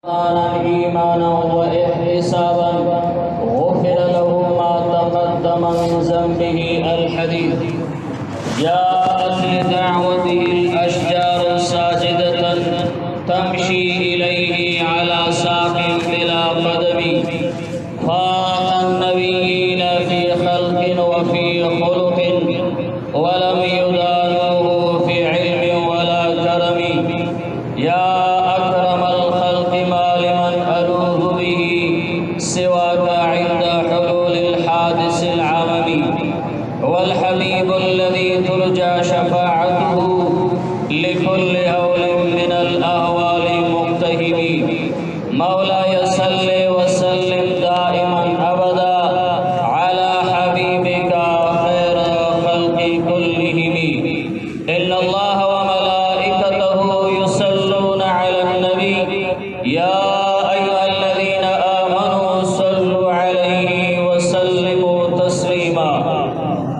إيمانا واحتسابا غفر له ما تقدم من ذنبه الحديث جاءت لدعوته الأشجار ساجدة تمشي إليه على ساق بلا قدم فاق النبيين في خلق وفي خلق ولم يدانوه في علم ولا كرم يا أكرم الخلق ما لمن ألوذ به سواك عند حلول الحادث العمم والحبيب الذي ترجى شفاعته لكل هول من الأهوال مقتهم مولاي صل وسلم دائما أبدا على حبيبك خير خلق كلهم إن الله وملائكته يصلون على النبي يا أيها الذين آمنوا صلوا عليه وسلموا تسليما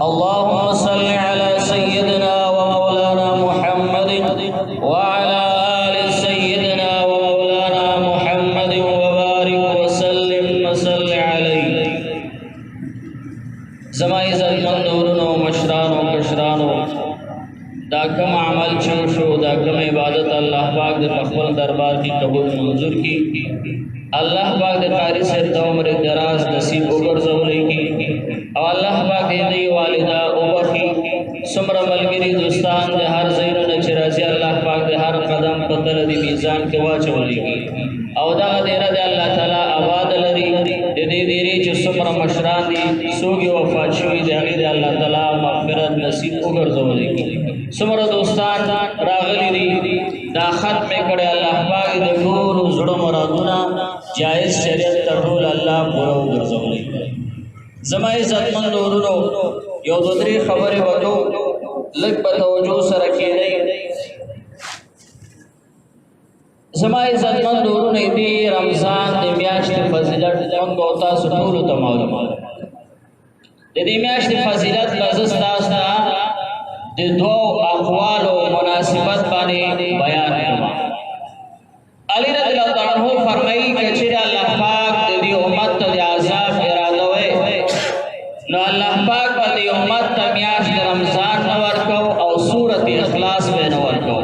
اللهم صل على سيدنا ومولانا محمد وعلى آل سيدنا ومولانا محمد وبارك وسلم وصل عليه زما عزت مندورونو مشرانو کشرانو دا کم عمل شو دا کم عبادت اللہ پاک دے مقبول دربار کی قبول منظور کی اللہ پاک دے قاری سے عمر دراز نصیب وګرځولې کی او اللہ پاک دې والدہ اوبخي سمر ملګری دوستان دے ہر زینو نچرازی اللہ پاک دے ہر قدم پتل دی میزان کې واچولې کی او دا دې دے اللہ تعالی آباد لري دې دې چې سمر مشران دي سوګي وفات شوی دی هغه دې اللہ تعالی مغفرت نصیب وګرځولې کی سمر دوستان راغلی دی دا ختم کړه الله پاک د ټول زړه مرادونه جائز شریعت ټول الله پوره وګرځولې زما عزت مند ورونو یو دوه درې خبره وکړو لږ په توجه سره کېږي زما عزت مند ورونو دې رمضان د میاشتې فضیلت څنګه تاسو ټول ته معلومه ده دې میاشتې فضیلت لزس تاسو د دوه اقوال او مناسبت باندې بیان کړم علی رضی الله عنه فرمایي چې الله پاک د دې امت ته عذاب اراده وای نو الله پاک باندې امت ته میاشت رمضان نو ورکو او سورۃ اخلاص به نو ورکو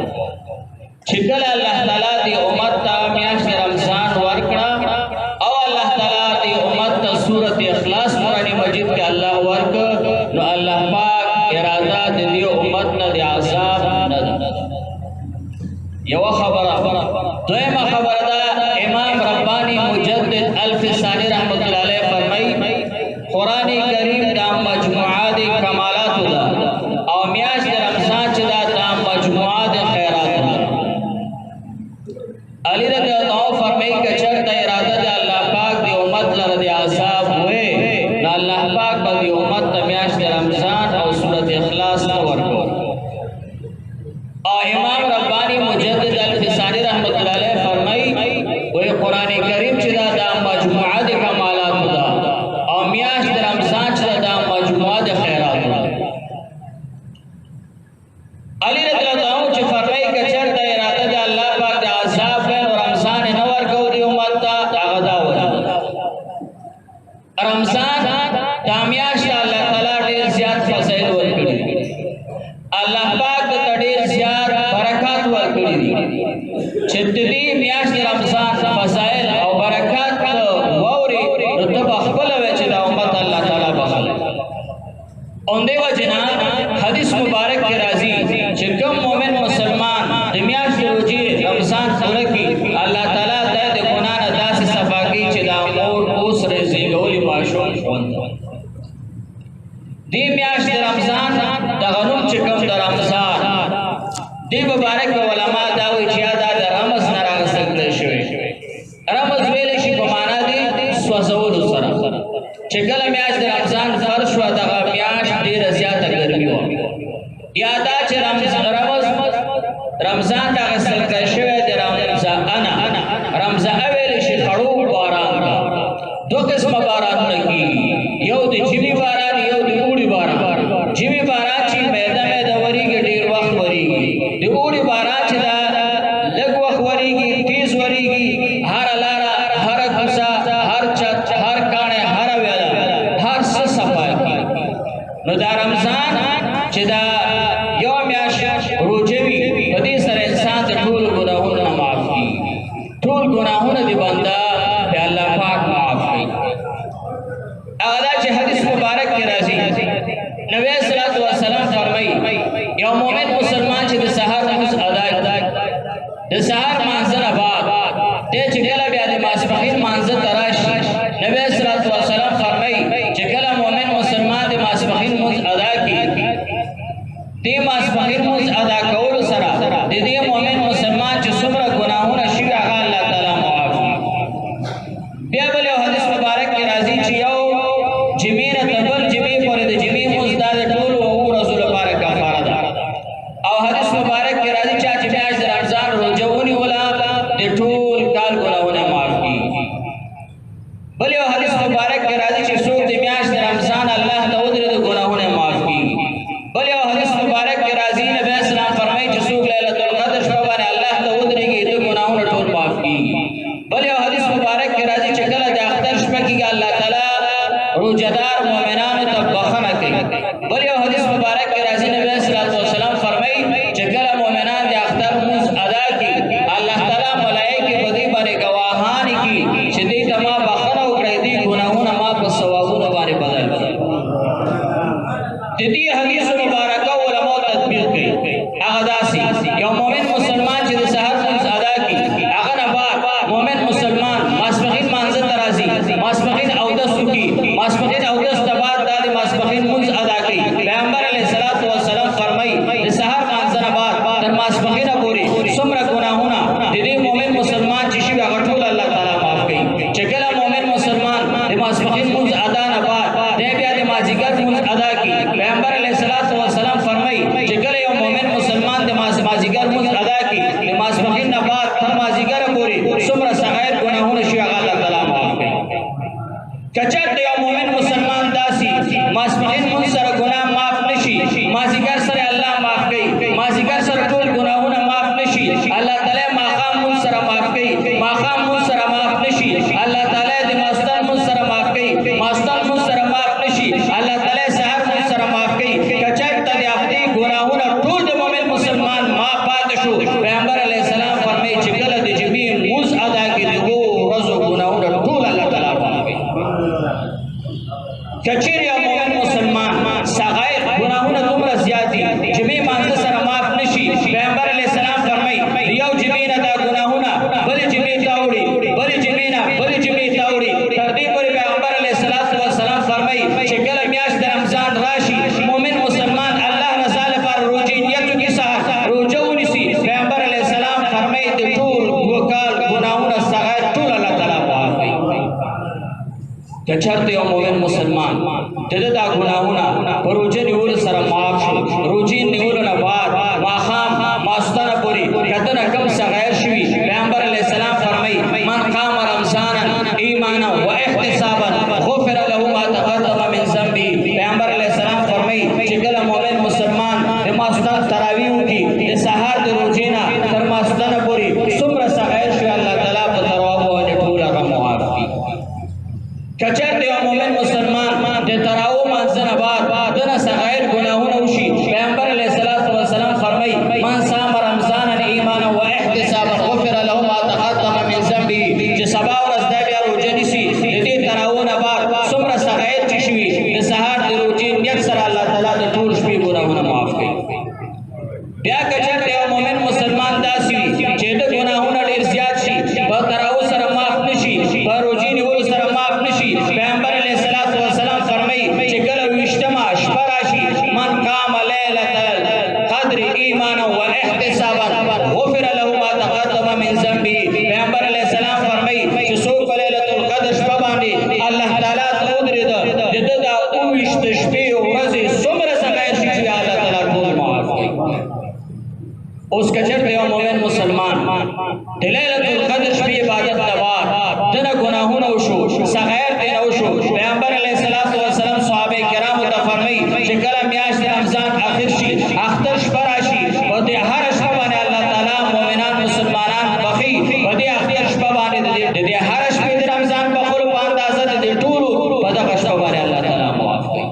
چې کله الله تعالی دې امت ته میاشت رمضان ورکړه او الله تعالی دې امت ته سورۃ اخلاص قرآن مجید کې الله ورک نو الله پاک اراده دې امت نه د عذاب نه یو خبره دویمه خبره ده امام ربانی مجدد الفسانی رحمت الله علیه فرمایي قرآن کریم دا مجموعه د کمالات ده او میاشت رمضان چې دا مجموعه د خیرات ده علی رضی الله عنه فرمایي چې چرته اراده ده الله پاک دی امت لره د عذاب وې نو الله پاک به دی امت ته میاشت رمضان او سورۃ اخلاص ته ورکو او امام ربانی مجدد الفسانی رحمت الله علیه فرمایي وې قرآن کریم چې دا مجموعه د کمالات ده او میاشت رمضان چې دا مجموعه د خیرات ده علی رضی الله عنه چې فرمایي چې چرته اراده ده الله پاک د عذاب او رمضان نه ورکو دی امت ته هغه دا وایي رمضان دا میاشت الله تعالی ډیر زیات فضایل ورکړي الله پاک ته ډیر زیات برکات ورکړي دي چې دې میاشت رمضان فضایل او برکات ووري نو ته خپل وې چې دا امت الله تعالی بخل اون دی وجنا حدیث مبارک کې راځي چې کوم مؤمن مسلمان د میاشت روزي رمضان پوره کړي الله تعالی د ګناه نه داسې صفا کوي چې دا مور اوس رزي ګولي ماشوم ژوند دی میاشت رمضان د غنوم چې کوم د رمضان دی مبارک علماء دا وایي چې دا د رمضان نه راغستل شوی رمضان ویل شي په معنا دی سوځولو سره چې کله میاشت رمضان فرض شو دغه میاشت ډیره زیاته ګرمي و یا دا چې رمضان دا غسل کړی شوی دی رمضان ویل شي خړو باران دو قسمه باران نه کی یو د جمی باران یو د اوړي باران جمی باران چې میده وریږي ډیر وخت وریږي د اوړي باران چې دا لږ وخت وریږي تیز وریږي هر گناہونه دی بندا په الله پاک معاف کړي هغه دا چې حدیث مبارک کې راځي نبی صلی الله علیه وسلم فرمایي یو مؤمن مسلمان چې د سحر نماز ادا کړي د سحر مانځنه بعد ته چې کله بیا د ماسپخین مانځه تراشي نبی صلی الله علیه وسلم فرمایي چې کله مؤمن مسلمان د ماسپخین نماز ادا کړي د ماسپخین نماز ادا کول سره د دې مؤمن مسلمان چې څومره ګناهونه شي هغه الله تعالی معاف کړي بیا بل حدیث مبارک کې راځي چې یو جمعې نه تبل جمعې پورې د جمعې نماز د ټول او رسول لپاره کفاره ده او حدیث مبارک کې راځي چې میاشت رمضان روزه ونیوله د ټول کال ګناهونه معاف کړي بل یو حدیث مبارک کې راځي چې څوک د میاشت رمضان الله ته ودرې د ګناهونه معاف کړي بل یو حدیث مبارک کې راځي نبی اسلام فرمایي چې څوک ليله القدر شپه باندې الله ته ودرېږي د ګناهونه ټول معاف کړي بل یو حدیث مبارک کې راځي چې کله د اختر شپه کې الله تعالی روزدار مؤمنانو ته بخښنه کوي بل یو حدیث مبارک کې راځي نبی صلی الله علیه وسلم فرمایي چې کله مؤمنان د اختر نماز ادا کړي الله تعالی ملائکه په دې باندې گواهان کړي چې دې ته ما بخښنه وکړې دې ګناهونه ما په ثوابونو باندې بدل کړي د دې حدیث مبارکه علماء تطبیق کوي هغه داسي یو مؤمن مسلمان چې د سحر نماز ادا کړي هغه نه بعد مؤمن مسلمان ماسپخین مانځه ترازي ماسپخین اودس وکړي ماسپخین اودس د بعد د ماسپخین نماز ادا کړي پیغمبر علیه الصلاۃ والسلام فرمایي د سحر مانځه نه بعد تر ماسپخین پورې څومره ګناهونه د دې مؤمن مسلمان چې شي هغه ټول الله تعالی معاف کړي چې کله مؤمن مسلمان د ماسپخین نماز ادا نه بعد د بیا د مازیګر نماز ادا کړي پیغمبر علیه الصلاۃ والسلام فرمایي چې کله یو مؤمن مسلمان د مازیګر نماز ادا کړي د ماسپخین نه بعد تر مازیګر پورې څومره صغیر ګناهونه شي هغه الله تعالی معاف کړي کچا د یو مؤمن مسلمان داسي ماسپخین نماز سره ګناه معاف نشي مازیګر سره الله معاف کړي مازیګر سره ټول ګناهونه معاف نشي الله تعالی ماقام نماز سره معاف کړي ماقام نماز سره معاف نشي الله تعالی د ماستر نماز سره معاف کړي ماستر نماز سره معاف نشي الله تعالی سحر نماز سره معاف کړي کچا ته د خپل ګناهونه ټول د مؤمن مسلمان معاف پاتې شو پیغمبر علیه السلام فرمایي چې کله د جمعې نماز ادا کړي د ورځو ګناهونه ټول الله تعالی معاف کړي کچیر یا مؤمن مسلمان صغائر گناہونه دومره زیات دي جمعې مانځه سره معاف نشي پیغمبر علیه السلام فرمایي یو جمعې نه دا گناهونه بل جمعې ته وړي بل جمعې نه بل جمعې ته وړي تر دې پورې پیغمبر علیه السلام فرمایي چې کله میاشت د رمضان راشي مؤمن مسلمان الله رضا لپاره روزې نیت وکړي سحر روزه ونیسي پیغمبر علیه السلام فرمایي د ټول کال گناهونه صغائر ټول الله تعالی معاف کړي کچرته یو مؤمن مسلمان دغه دا ګناهونه پر روزه نیول سره معاف شو روزې نیول نه بعد ماخام ماستر پوری کتن کم صغیر شوی پیغمبر علیہ السلام فرمای من قام رمضان ایمانا و احتسابا غفر له ما تقدم من ذنبه پیغمبر علیہ السلام فرمای چې کله مؤمن مسلمان د ماستر تراویح کی د سحر د روزې نه تر ماستر پوری څومره صغیر شوی الله تعالی په تراویح باندې ټول هغه معاف کړي کچر یو مؤمن مسلمان د تراویح مانځه نه بعد دغه صغیر ګناهونه وشي پیغمبر علیه السلام فرمای من صام رمضان ایمانا و احتسابا غفر له ما تقدم من ذنبه چې سبا ورځ د بیا روزه نیسي د دې تراویح نه بعد څومره صغیر چې شوي د سحر د روزې نیت سره الله تعالی د ټول شپې ګناهونه معاف کړي بیا کچر یو مؤمن مسلمان داسي چې د ګناهونه ډیر زیات شي په تراویح سره معاف نشي په روزې نیول سره معاف نشي پیغمبر علیه السلام فرمایي چې کله ویشتمه شپه راشي من قام لیلة القدر ایمانا و احتسابا غفر له ما تقدم من ذنبه پیغمبر علیه السلام فرمایي چې څوک په لیلة القدر شپه باندې الله تعالی ته ودرېد د ده دا اوویشت شپې او ورځې څومره صغیر شي چې الله تعالی ټول معاف کړي اوس کچرته یو مؤمن مسلمان د لیلة القدر شپې عبادت نه بعد دغه ګناهونه وشو صغیر دې نه وشو پیغمبر علیه السلام صحابه کرامو ته فرمایي چې کله میاشت رمضان اخر شي اختر شپه راشي په دې هر شپه باندې الله تعالی مؤمنان مسلمانان بخي په دې اختر شپه باندې د دې هر شپې د رمضان په خپل په اندازه د ټولو په دغه شپه باندې الله تعالی معاف کړي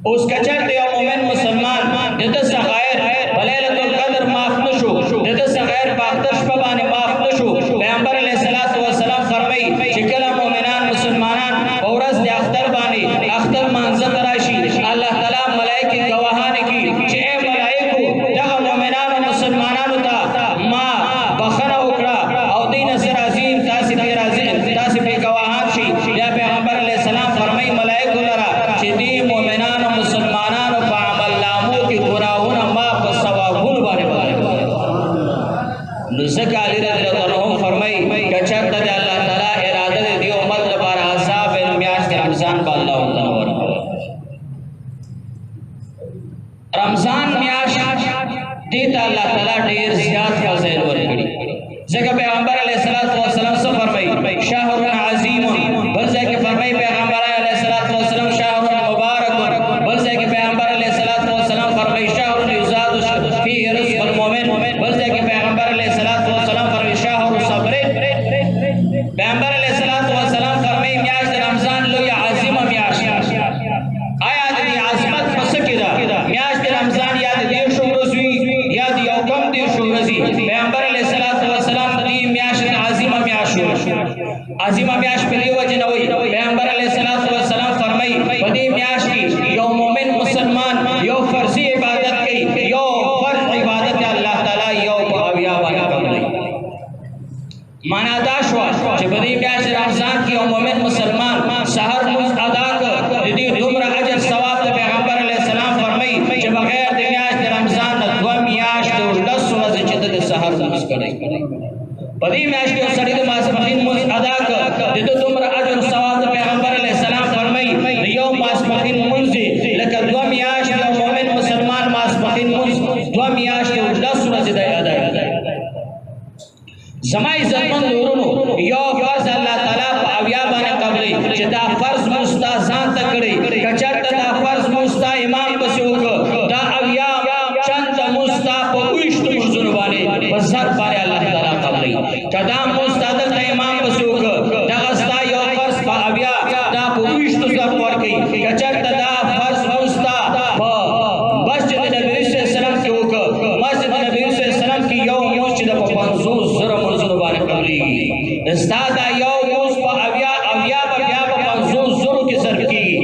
اوس کچرته یو مؤمن مسلمان دغه صغیر په لیلة القدر معاف نشو دغه صغیر په اختر شپه باندې معاف نشو پیغمبر علیه عظیمه میاشت په دې وجه نه وایي پیغمبر علیه الصلاة والسلام فرمایي په دې میاشت کې یو مؤمن مسلمان یو فرضي عبادت کوي یو فرض عبادت الله تعالی یو په اویا باندې قبلوي معنا دا شوه چې په دې میاشت رمضان کې یو مؤمن مسلمان سحر لمونځ ادا کړ د دې دومره اجر ثواب د پیغمبر علیه السلام فرمایي چې بغیر د میاشت رمضان نه 2 میاشتې او 10 ورځې چې د سحر لمونځ کړی په دې میاشت کې سړی د ماسپښین لمونځ ادا کړ د دې دومره اجر ثواب د پیغمبر علیه السلام فرمایي د یو ماسپښین لمونځ لکه 2 میاشتې یو مؤمن مسلمان ماسپښین لمونځ 2 میاشتې او 10 ورځې د ادا کړي زما عزتمن ورونو یو فرض الله تعالی په اویا باندې قبلې چې دا فرض مستا ځان ته کړی کچرته دا فرض مستا امام پسې وکړه دا اویا چند مستا په وښتو منځونو باندې په سر باندې الله تعالی قبلې کدا مستا د امام پسې وکړه دا استا یو فرض په اویا دا په وښتو سر ورکړي کچرته دا فرض مستا په مسجد نبی صلی الله علیه وسلم کې وکړه مسجد نبی صلی الله علیه وسلم کې یو مسجد په 500 زره استاد یو موس په اویا په بیا په 500 زره کې صرف کیږي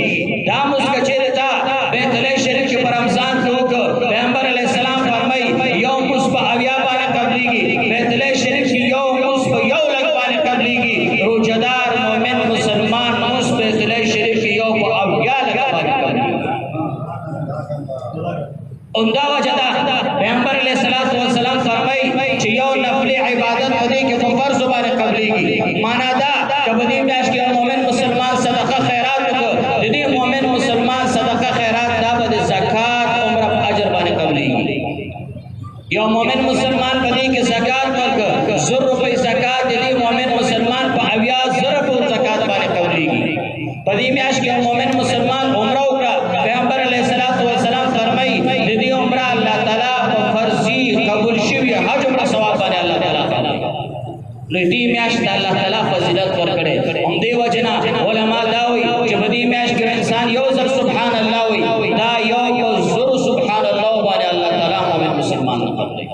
دا موس کچره تا بیت الله شریف کې په رمضان کې وکړ پیغمبر علیه السلام فرمایي یو موس په اویا باندې قبليږي بیت الله شریف کې یو موس په یو لک باندې قبليږي روزدار مؤمن مسلمان موس بیت الله شریف کې یو په اویا لک باندې قبليږي اوندا وجدا پیغمبر علیه السلام فرمایي چې یو نفل عبادت پدې کې په فرض باندې قبليږي معنا دا چې پدې میاشت کې مؤمن مسلمان صدقه خیرات وکړي د دې مؤمن مسلمان صدقه خیرات دا به زکات عمره اجر باندې قبليږي یو مؤمن مسلمان پدې کې زکات ورکړي 100 روپے زکات د دې مؤمن مسلمان په اویا 100 روپے زکات باندې قبليږي پدې میاشت کې مؤمن مسلمان عمره وکړه پیغمبر علیه السلام فرمایي د دې عمره الله تعالی په فرضي قبول شوی حج عمره ثواب باندې الله تعالی لدی میاشت الله تعالی فضیلت ورکړي هم دی وجنا علما دا وایي چې په دې میاشت کې انسان یو ځل سبحان الله وایي دا یو زر سبحان الله باندې الله تعالی مومن مسلمان قبلې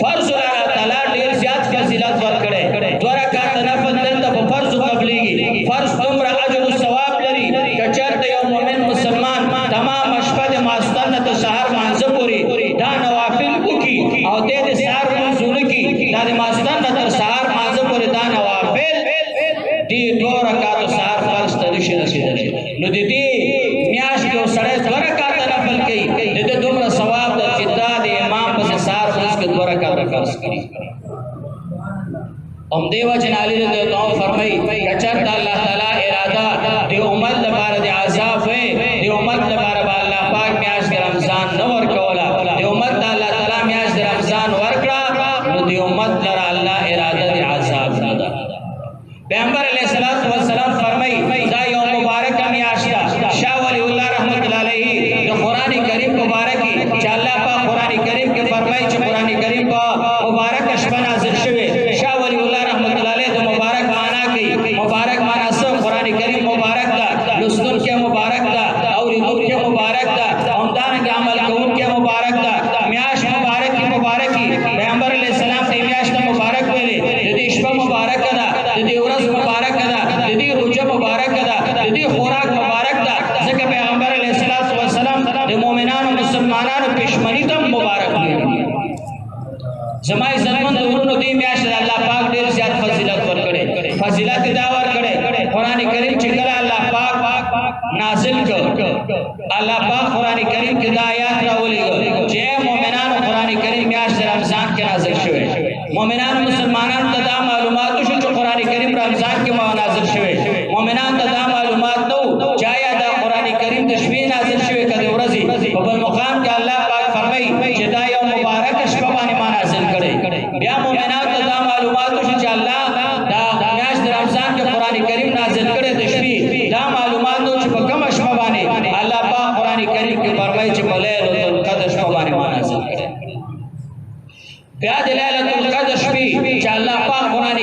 فرض الله تعالی ډیر زیات فضیلت ورکړي 2 رکعات نفل دلته په فرض قبليږي فرض دومره اجر او ثواب لري کچرته یو مومن مسلمان تمام شپه د ماستان ته سحر مانځه پوری دا نوافل وکي او د دې سحر منځونه کې دا د ماستان تر سحر مانځه پوری دا نوافل دي 2 رکعات سحر فرض ته نشي رسیدلی نو د دې میاشت کې سره 2 رکعات نفل کوي د دې دومره ثواب د چې دا د امام په سحر فرض کې 2 رکعات فرض کړي ام دیو جنالی دے تو فرمائی کچرت اللہ تعالی ارادہ دی امت لپاره دی عذاب وے دی امت لپاره اللہ پاک میاشت رمضان نو ورکولا دی امت اللہ تعالی میاشت رمضان ورکړه نو دی امت لپاره اللہ ارادہ دی عذاب ندا پیغمبر علیہ السلام فرمائی دا یوم مبارک میاشت شاہ ولی اللہ رحمت اللہ علیہ دی قرآن کریم مبارکی چې الله پاک قرآن کریم کې فرمائی چې قرآن کریم په مبارک شپه نازل شوه شاہ ولی مبارک مانا سب قرآن کریم مبارک دا لستن کے مبارک دا اوریدن کے مبارک دا عمدان کے عمل کون کے مبارک دا میاش مبارک کی مبارکی پیغمبر علیہ السلام نے میاش دا مبارک ویلے دی شپہ مبارک دا دی ورځ مبارک دا دی روزه مبارک دا دی خوراک مبارک دا ځکه پیغمبر علیہ السلام د مؤمنانو مسلمانانو پښمنی تم مبارک ویلي زما عزتمن ورونو دی میاش الله پاک ډیر زیات فضیلت ورکړي فضیلت دا ورکړي قران کریم چې کله الله پاک نازل کړ الله پاک قران کریم کې د آیات راولي چې مؤمنانو قران کریم میاش رمضان کې نازل شوی مؤمنانو مسلمانانو ته دا معلومات شو چې قران کریم رمضان کې نازل شوی مؤمنانو ته دا معلومات نو چې آیا دا قران کریم د شپې نازل شوی کله ورځي په بل مقام کې الله پاک فرمایي چې دا یو مبارک شپه باندې نازل کړي بیا مؤمنانو ته دا معلومات شو چې الله دا میاشت رمضان کې قران کریم نازل کړي د شپې دا معلومات نو چې په کوم شپه باندې الله پاک قران کریم کې فرمایي چې په ليله القدر شپه باندې نازل کړي بیا د ليله القدر شپې چې الله پاک قران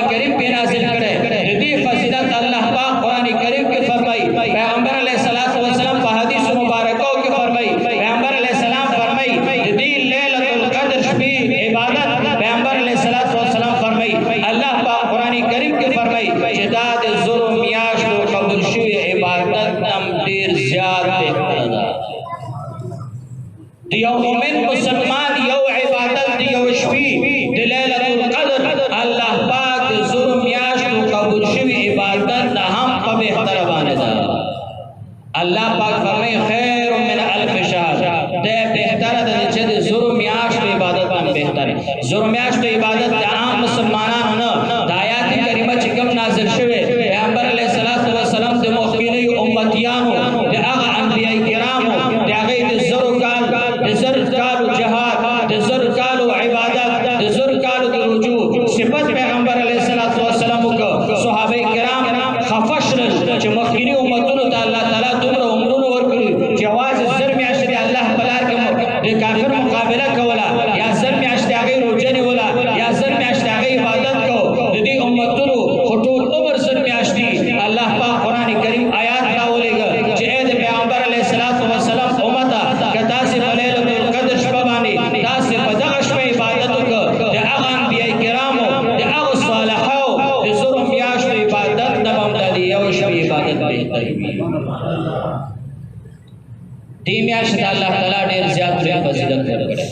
دې میاشت الله تعالی ډېر زیات فضیلت ورکړي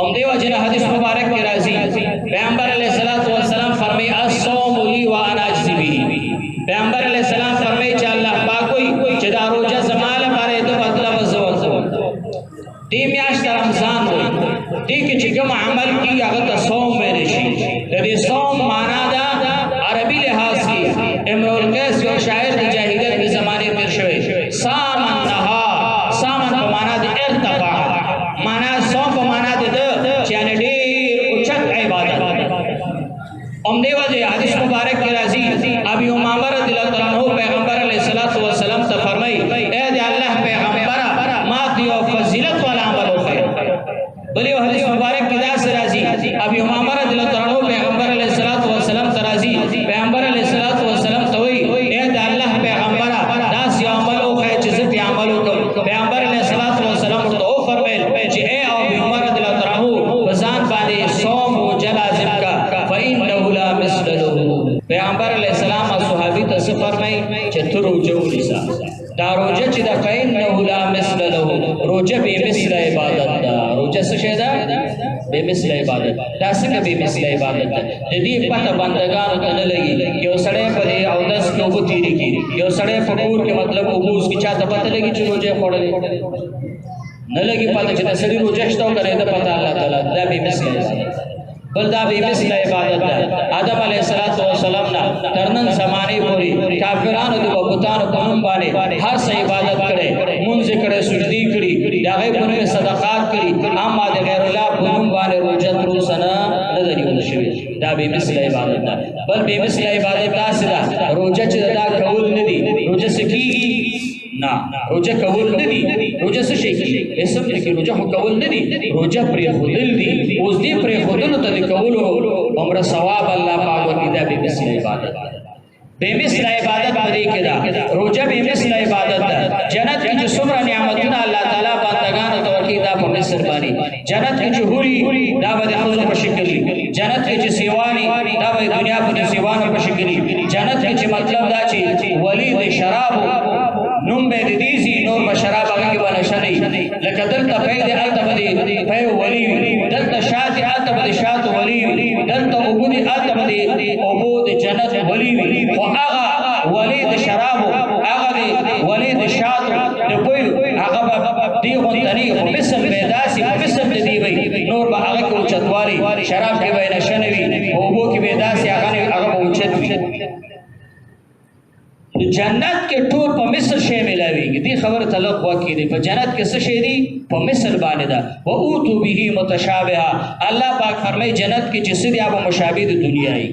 ام دیو جن حدیث مبارک کې راځي پیغمبر علیه الصلاۃ والسلام فرمایي الصوم لی وانا اجزی به پیغمبر علیه السلام فرمایي چې الله پاک وي چې دا روزه زماله لپاره د مطلب زول دې میاشت رمضان وي دې کې چې کوم عمل کی هغه ته صوم ویل شي د دې صوم معنا دا عربي لحاظ کې امرؤ القیس یو شاعر د جاهلیت په زمانه کې شوی صام النهار صام په معنا د ارتفاع معنا صوم په معنا د چې ان ډېر اوچت عبادت ام دیو دې حدیث مبارک کې راځي ابي امامه رضی الله تعالی عنہ پیغمبر علیه الصلاۃ والسلام ته فرمایي اے دې الله پیغمبر ما دې فضیلت والا عمل وکړي بل یو حدیث مبارک کې دا راځي ابي امامه رضی الله تعالی عنہ پیغمبر علیه الصلاۃ والسلام ته راځي پیغمبر علیه الصلاۃ والسلام ته وایي اے دې الله پیغمبر دا سی عمل وکړي چې زه عمل وکړم پیغمبر علیه الصلاۃ والسلام ته فرمایل چې اے ابي امامه رضی الله تعالی عنہ وزان باندې صوم او جلازم کا فإنه لا مثل له پیغمبر علیه السلام او صحابي ته فرمایي چې تر روزه ونیسا دا روزه چې دا فإنه لا مثل له روزه به مثل عبادت دا روزه څه شي دا به مثل عبادت دا څنګه به مثل عبادت دا د دې پته بندګانو ته نه لګي یو سړی په دې او داس کې وو تیری کی یو سړی په کور کې مطلب اوس کې چاته پته لګي چې روزه خوړلې نه لګي پته چې د سړي روزه شته او کرے دا پته الله تعالی دا به مثل عبادت بل دا به مثل عبادت ده آدم علیه السلام نا ترنن زمانه پوری کافرانو د بوتانو په نوم باندې هر څه عبادت کړي مونږ کړي سجدي کړي دا غي په نوم صدقات کړي اما د غیر الله په نوم باندې روزه تر سنه نه دی شوی دا به مثل عبادت ده بل به مثل عبادت دا سره روزه چې دا کول نه دي روزه سکیږي نا روزه کول نه دي روزه څه شي کی اسم دې کې روزه کول نه دي روزه پرې خودل دي اوس دې پرې خودل ته کولو عمر ثواب الله پاک ورکړي دا به مثل عبادت به مثل عبادت پرې کړه روزه به مثل عبادت ده جنت کې څومره نعمتونه الله تعالی بندگانو ته ورکړي دا په مثل باندې جنت کې جوړي دا به حوض په شکل جنت کې سیوانی دا به دنیا په سیوانو په شکل جنت کې مطلب دا چې ولید شراب نوم به دیزی نور بشراب هغه باندې شنی لکه دلته پیدا الته باندې پیو ولی دلته شاته الته باندې شاته ولی دلته وګونی الته باندې عبود جنت ولی او هغه ولید شراب هغه ولید شاته د کوی هغه دی غونتنی خو مثل پیداسي مثل دی وی نور به هغه کو چتواري شراب کې وای نشنوي او بو کې پیداسي هغه اوچت جنت کې ټول په مثل شی ملاويږي دي خبره تعلق واقع دي په جنت کې څه شی دي په مثل باندې ده او اوتو به متشابهه الله پاک فرمایي جنت کې چې څه دي هغه مشابه دي دنیاي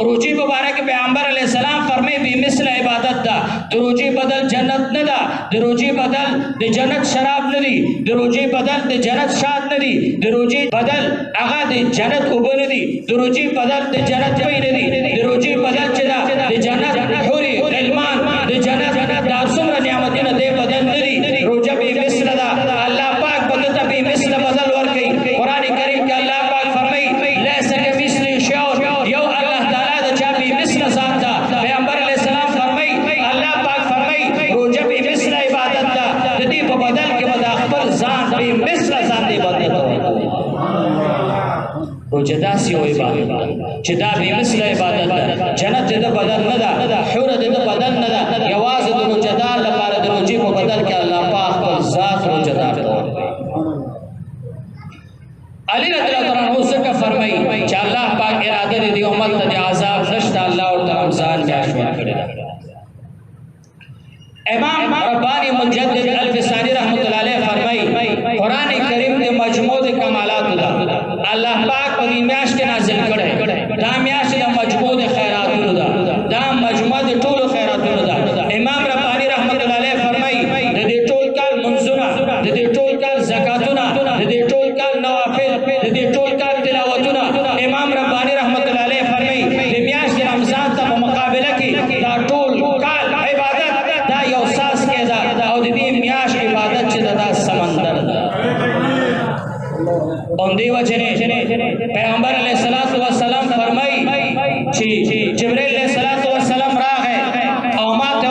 روزي مبارک پیغمبر علیہ السلام فرمایي به مثل عبادت ده د روزي بدل جنت نه ده د روزي بدل د جنت شراب نه دي د روزي بدل د جنت شاد نه دي د روزي بدل هغه د جنت اوبه نه دي د روزي بدل د جنت پي نه دي د روزي بدل چې ده د جنت حوري غلمان د جنت د څومره نعمتونه دی بدل نه دي روزه به مثل ده الله پاک بدل ته به مثل بدل ورکړي قران کریم کې الله پاک فرمایي ليس كمثل شيء یو الله تعالی د چا به مثل ذات ده پیغمبر علیه السلام فرمایي الله پاک فرمایي روزه به مثل عبادت ده د دې په بدل کې به خپل ځان به مثل ذات عبادت روزه داسې یو عبادت چې دا به مثل عبادت ده جنت د بدل نه ده حور د بدل نه ده یوازې د روزهدار لپاره د روزي په بدل کې الله پاک خپل ذات روزهدار ته علی رضی الله تعالی عنہ څخه فرمایي چې الله پاک اراده دې امت ته عذاب نشته الله او رمضان میاشت ورکړي امام ربانی مجدد الفسانی رحمۃ اللہ علیہ فرمایي قران کریم د مجموع د کمالات ده الله پاک په دې میاشت کې نازل کړي دا میاشت د مجموع د خیراتونو ده دا مجموع د ټولو خیراتونو ده امام ربانی رحمۃ اللہ علیہ فرمایي د دې ټول کال منځونه د دې ټول کال زکاتونه د دې ټول کال نوافل د دې ټول کال تلاوتونه امام ربانی رحمۃ اللہ علیہ فرمایي د میاشت رمضان ته په مقابله کې دا ټول کال عبادت دا یو ساس کې ده او د دې میاشت عبادت چې دا سمندر ده اون دی وجنه پیغمبر علیہ الصلوۃ والسلام فرمایي چې جبرائیل علیہ الصلوۃ والسلام راغی او ما ته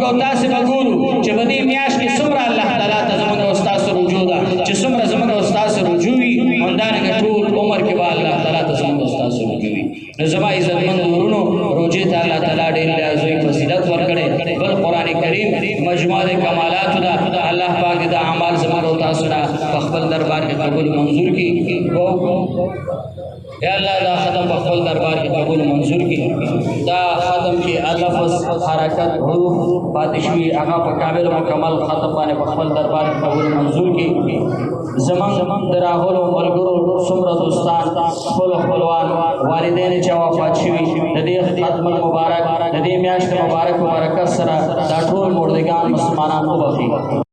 او تاسو وګورو چې په دې میاشت کې څومره الله تعالی ته زموږ او تاسو رجوع ده چې څومره زموږ او تاسو رجوع وي همدارنګه ټول عمر کې به الله تعالی ته زموږ او تاسو رجوع وي نو زما عزتمن ورونو روزه ته الله تعالی ډېر لازمي فضیلت ورکړي بل قران کریم مجموعه کمالات ده الله پاک دا اعمال زموږ او تاسو نه په خپل دربار کې قبول منظور کړي یا الله دا ختم په خپل دربار کې قبول منظور کړي دا ختم کې لفظ حرکت حروف پاتې شوي هغه په کامل مکمل ختم باندې په خپل دربار کې قبول منظور کړي زمون د راغلو ملګرو څومره دوستان خپلوان والدین چې وفات شوي د دې ختم مبارک د دې میاشت مبارک برکت سره دا ټول مردگان مسلمانان وبخښي